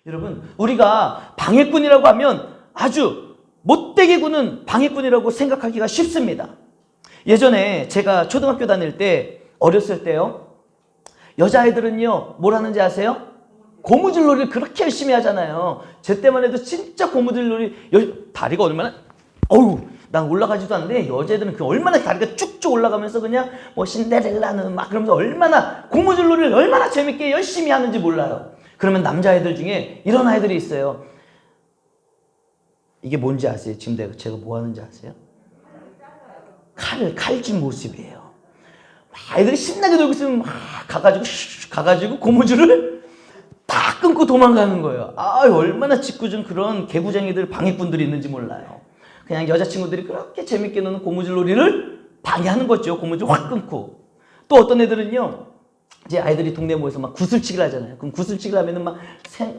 여러분, 우리가 방해꾼이라고 하면 아주 못되게 구는 방해꾼이라고 생각하기가 쉽습니다. 예전에 제가 초등학교 다닐 때, 어렸을 때요, 여자아이들은요 뭘 하는지 아세요? 고무줄놀이를 그렇게 열심히 하잖아요. 제 때만 해도 진짜 고무줄놀이, 다리가 얼마나, 난 올라가지도 않는데 여자애들은 그 얼마나 다리가 쭉쭉 올라가면서 그냥 뭐 신데렐라는 막 그러면서 얼마나 고무줄놀이를 얼마나 재밌게 열심히 하는지 몰라요. 그러면 남자애들 중에 이런 아이들이 있어요. 이게 뭔지 아세요? 지금 제가 뭐 하는지 아세요? 칼진 모습이에요. 아이들이 신나게 놀고 있으면 막 가가지고 고무줄을 딱 끊고 도망가는 거예요. 얼마나 짓궂은 그런 개구쟁이들, 방해꾼들이 있는지 몰라요. 그냥 여자친구들이 그렇게 재밌게 노는 고무줄 놀이를 방해하는 거죠. 고무줄 확 끊고. 또 어떤 애들은요, 이제 아이들이 동네에 모여서 막 구슬치기를 하잖아요. 그럼 구슬치기를 하면은 막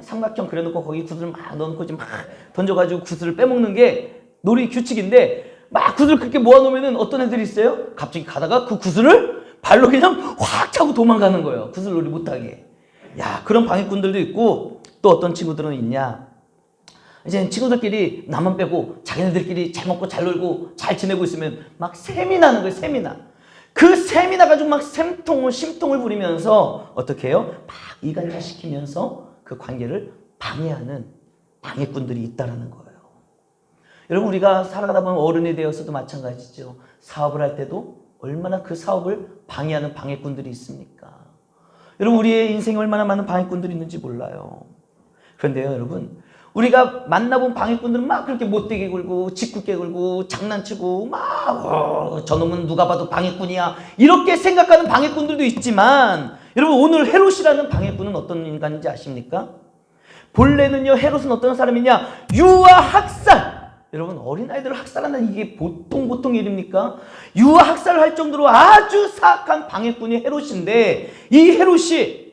삼각형 그려놓고 거기 구슬을 막 넣어놓고 막 던져가지고 구슬을 빼먹는 게 놀이 규칙인데, 막 구슬을 그렇게 모아놓으면은 어떤 애들이 있어요? 갑자기 가다가 그 구슬을 발로 그냥 확 차고 도망가는 거예요. 구슬놀이 못하게. 야, 그런 방해꾼들도 있고, 또 어떤 친구들은 있냐, 이제 친구들끼리 나만 빼고 자기네들끼리 잘 먹고 잘 놀고 잘 지내고 있으면 막 셈이 나는 거예요. 셈이 나. 그 셈이 나가지고 막 심통을 부리면서 어떻게 해요? 막 이간질 시키면서 그 관계를 방해하는 방해꾼들이 있다는 거예요. 여러분, 우리가 살아가다 보면 어른이 되어서도 마찬가지죠. 사업을 할 때도 얼마나 그 사업을 방해하는 방해꾼들이 있습니까? 여러분, 우리의 인생에 얼마나 많은 방해꾼들이 있는지 몰라요. 그런데요, 여러분, 우리가 만나본 방해꾼들은 막 그렇게 못되게 굴고 짓궂게 굴고 장난치고 막 저놈은 누가 봐도 방해꾼이야 이렇게 생각하는 방해꾼들도 있지만, 여러분, 오늘 헤롯이라는 방해꾼은 어떤 인간인지 아십니까? 본래는요, 헤롯은 어떤 사람이냐? 유아 학살. 여러분, 어린아이들을 학살한다는 이게 보통 일입니까? 유아 학살을 할 정도로 아주 사악한 방해꾼이 헤롯인데, 이 헤롯이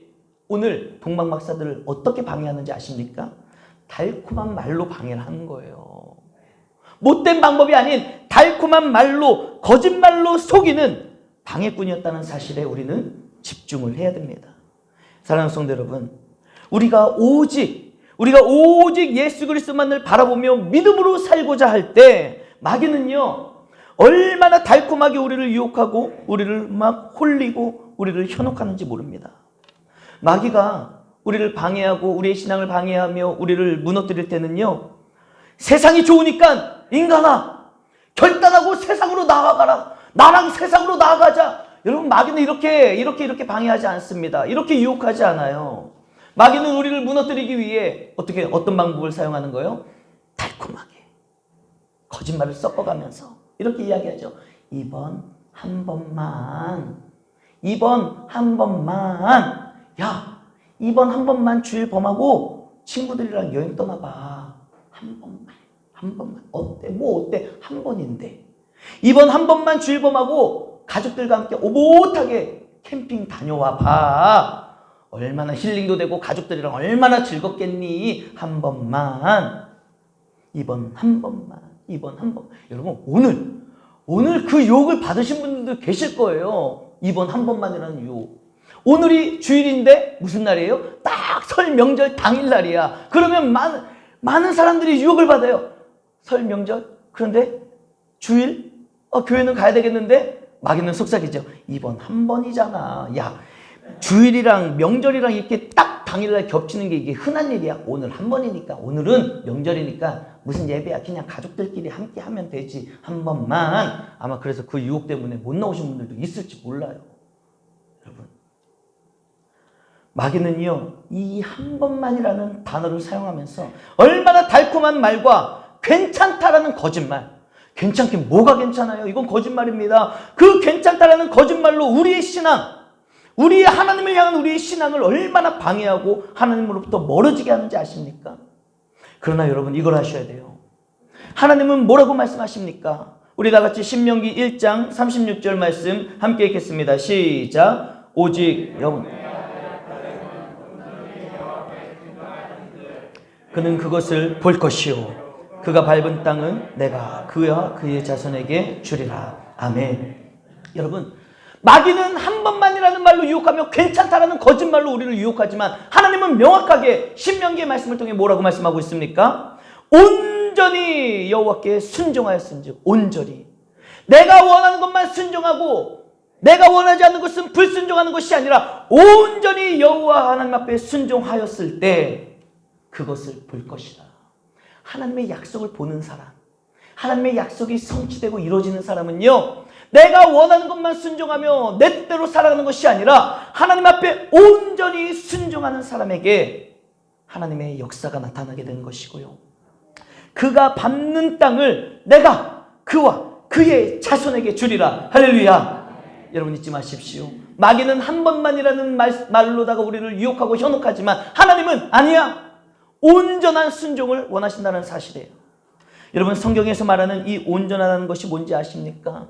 오늘 동방박사들을 어떻게 방해하는지 아십니까? 달콤한 말로 방해를 하는 거예요. 못된 방법이 아닌 달콤한 말로, 거짓말로 속이는 방해꾼이었다는 사실에 우리는 집중을 해야 됩니다. 사랑하는 성도 여러분, 우리가 오직 예수 그리스도만을 바라보며 믿음으로 살고자 할 때 마귀는요, 얼마나 달콤하게 우리를 유혹하고 우리를 막 홀리고 우리를 현혹하는지 모릅니다. 마귀가 우리를 방해하고 우리의 신앙을 방해하며 우리를 무너뜨릴 때는요, 세상이 좋으니까 인간아 결단하고 세상으로 나아가라, 나랑 세상으로 나아가자. 여러분, 마귀는 이렇게 방해하지 않습니다. 이렇게 유혹하지 않아요. 마귀는 우리를 무너뜨리기 위해 어떤 방법을 사용하는 거예요? 달콤하게 거짓말을 섞어가면서 이렇게 이야기하죠. 이번 한 번만, 야, 이번 한 번만 주일 범하고 친구들이랑 여행 떠나봐. 한 번만. 어때? 한 번인데. 이번 한 번만 주일 범하고 가족들과 함께 오붓하게 캠핑 다녀와 봐. 얼마나 힐링도 되고 가족들이랑 얼마나 즐겁겠니? 한 번만. 이번 한 번만. 여러분, 오늘 그 유혹을 받으신 분들도 계실 거예요. 이번 한 번만이라는 유혹. 오늘이 주일인데 무슨 날이에요? 딱 설 명절 당일날이야. 그러면 많은 사람들이 유혹을 받아요. 설 명절? 그런데 주일? 교회는 가야 되겠는데? 마귀는 속삭이죠. 이번 한 번이잖아. 야, 주일이랑 명절이랑 이렇게 딱 당일날 겹치는 게 이게 흔한 일이야. 오늘 한 번이니까, 오늘은 명절이니까 무슨 예배야, 그냥 가족들끼리 함께 하면 되지, 한 번만. 아마 그래서 그 유혹 때문에 못 나오신 분들도 있을지 몰라요. 여러분, 마귀는요, 이 한 번만이라는 단어를 사용하면서 얼마나 달콤한 말과 괜찮다라는 거짓말, 괜찮긴 뭐가 괜찮아요? 이건 거짓말입니다. 그 괜찮다라는 거짓말로 우리의 신앙, 우리의 하나님을 향한 우리의 신앙을 얼마나 방해하고 하나님으로부터 멀어지게 하는지 아십니까? 그러나 여러분, 이걸 아셔야 돼요. 하나님은 뭐라고 말씀하십니까? 우리 다 같이 신명기 1장 36절 말씀 함께 읽겠습니다. 시작. 오직 그는 그것을 볼 것이요 그가 밟은 땅은 내가 그와 그의 자손에게 주리라. 아멘. 여러분, 마귀는 한 번만이라는 말로 유혹하며 괜찮다라는 거짓말로 우리를 유혹하지만 하나님은 명확하게 신명기의 말씀을 통해 뭐라고 말씀하고 있습니까? 온전히 여호와께 순종하였은즉, 온전히 내가 원하는 것만 순종하고 내가 원하지 않는 것은 불순종하는 것이 아니라 온전히 여호와 하나님 앞에 순종하였을 때 그것을 볼 것이다. 하나님의 약속을 보는 사람, 하나님의 약속이 성취되고 이루어지는 사람은요, 내가 원하는 것만 순종하며 내 뜻대로 살아가는 것이 아니라 하나님 앞에 온전히 순종하는 사람에게 하나님의 역사가 나타나게 되는 것이고요, 그가 밟는 땅을 내가 그와 그의 자손에게 주리라. 할렐루야. 여러분 잊지 마십시오. 마귀는 한 번만이라는 말로다가 우리를 유혹하고 현혹하지만 하나님은 아니야. 온전한 순종을 원하신다는 사실이에요. 여러분 성경에서 말하는 이 온전하다는 것이 뭔지 아십니까?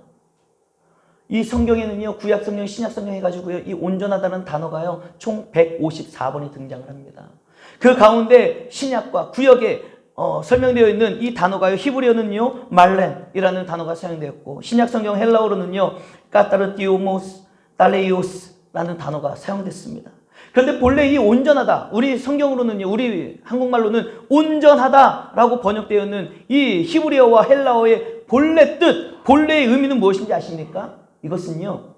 이 성경에는요, 구약 성경, 신약 성경 해가지고요, 이 온전하다는 단어가요, 총 154번이 등장을 합니다. 그 가운데 신약과 구역에 설명되어 있는 이 단어가요, 히브리어는요, 말렌이라는 단어가 사용되었고, 신약 성경 헬라어로는요, 카타르티오모스, 달레이오스라는 단어가 사용됐습니다. 그런데 본래 이 온전하다, 우리 성경으로는요, 우리 한국말로는 온전하다라고 번역되어 있는 이 히브리어와 헬라어의 본래 뜻, 본래의 의미는 무엇인지 아십니까? 이것은요,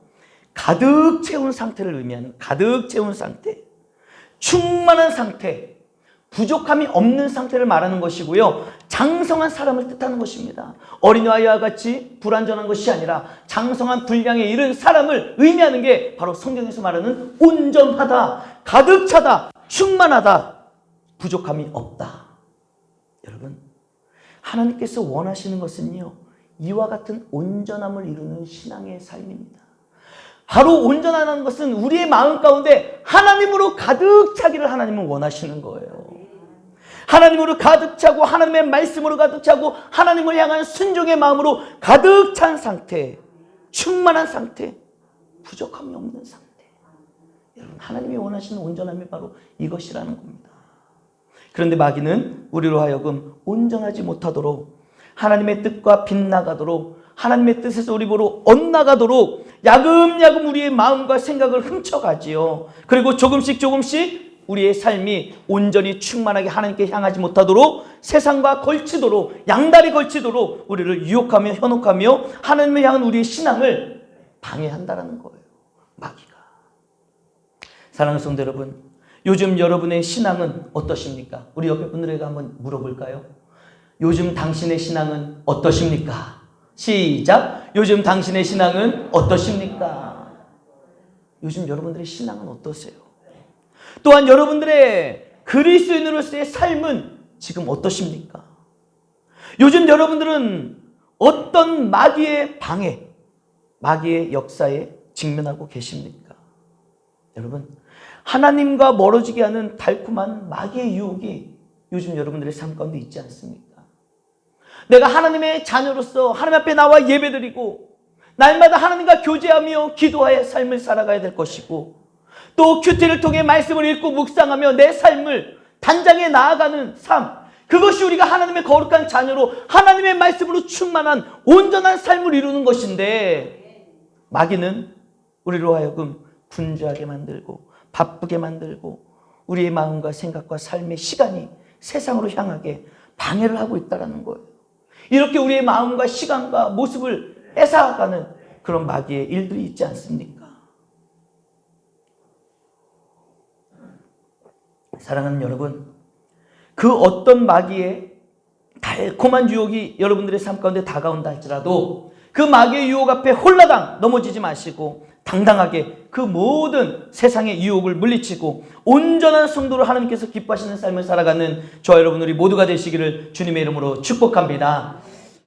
가득 채운 상태를 의미하는, 가득 채운 상태, 충만한 상태, 부족함이 없는 상태를 말하는 것이고요, 장성한 사람을 뜻하는 것입니다. 어린아이와 같이 불완전한 것이 아니라 장성한 분량에 이른 사람을 의미하는 게 바로 성경에서 말하는 온전하다, 가득 차다, 충만하다, 부족함이 없다. 여러분, 하나님께서 원하시는 것은요, 이와 같은 온전함을 이루는 신앙의 삶입니다. 바로 온전하다는 것은 우리의 마음 가운데 하나님으로 가득 차기를 하나님은 원하시는 거예요. 하나님으로 가득 차고 하나님의 말씀으로 가득 차고 하나님을 향한 순종의 마음으로 가득 찬 상태, 충만한 상태, 부족함이 없는 상태. 여러분, 하나님이 원하시는 온전함이 바로 이것이라는 겁니다. 그런데 마귀는 우리로 하여금 온전하지 못하도록, 하나님의 뜻과 빗나가도록, 하나님의 뜻에서 우리 보러 엇나가도록 야금야금 우리의 마음과 생각을 훔쳐가지요. 그리고 조금씩 우리의 삶이 온전히 충만하게 하나님께 향하지 못하도록 세상과 걸치도록, 양다리 걸치도록 우리를 유혹하며 현혹하며 하나님을 향한 우리의 신앙을 방해한다는 거예요, 마귀가. 사랑하는 성도 여러분, 요즘 여러분의 신앙은 어떠십니까? 우리 옆에 분들에게 한번 물어볼까요? 요즘 당신의 신앙은 어떠십니까? 시작! 요즘 당신의 신앙은 어떠십니까? 요즘 여러분들의 신앙은 어떠세요? 또한 여러분들의 그리스도인으로서의 삶은 지금 어떠십니까? 요즘 여러분들은 어떤 마귀의 방해, 마귀의 역사에 직면하고 계십니까? 여러분, 하나님과 멀어지게 하는 달콤한 마귀의 유혹이 요즘 여러분들의 삶 가운데 있지 않습니까? 내가 하나님의 자녀로서 하나님 앞에 나와 예배드리고 날마다 하나님과 교제하며 기도하여 삶을 살아가야 될 것이고, 또 큐티를 통해 말씀을 읽고 묵상하며 내 삶을 단장해 나아가는 삶, 그것이 우리가 하나님의 거룩한 자녀로 하나님의 말씀으로 충만한 온전한 삶을 이루는 것인데, 마귀는 우리로 하여금 분주하게 만들고 바쁘게 만들고 우리의 마음과 생각과 삶의 시간이 세상으로 향하게 방해를 하고 있다는 거예요. 이렇게 우리의 마음과 시간과 모습을 뺏어가는 그런 마귀의 일들이 있지 않습니까? 사랑하는 여러분, 그 어떤 마귀의 달콤한 유혹이 여러분들의 삶 가운데 다가온다 할지라도 그 마귀의 유혹 앞에 홀라당 넘어지지 마시고 당당하게 그 모든 세상의 유혹을 물리치고 온전한 성도로 하나님께서 기뻐하시는 삶을 살아가는 저와 여러분 우리 모두가 되시기를 주님의 이름으로 축복합니다.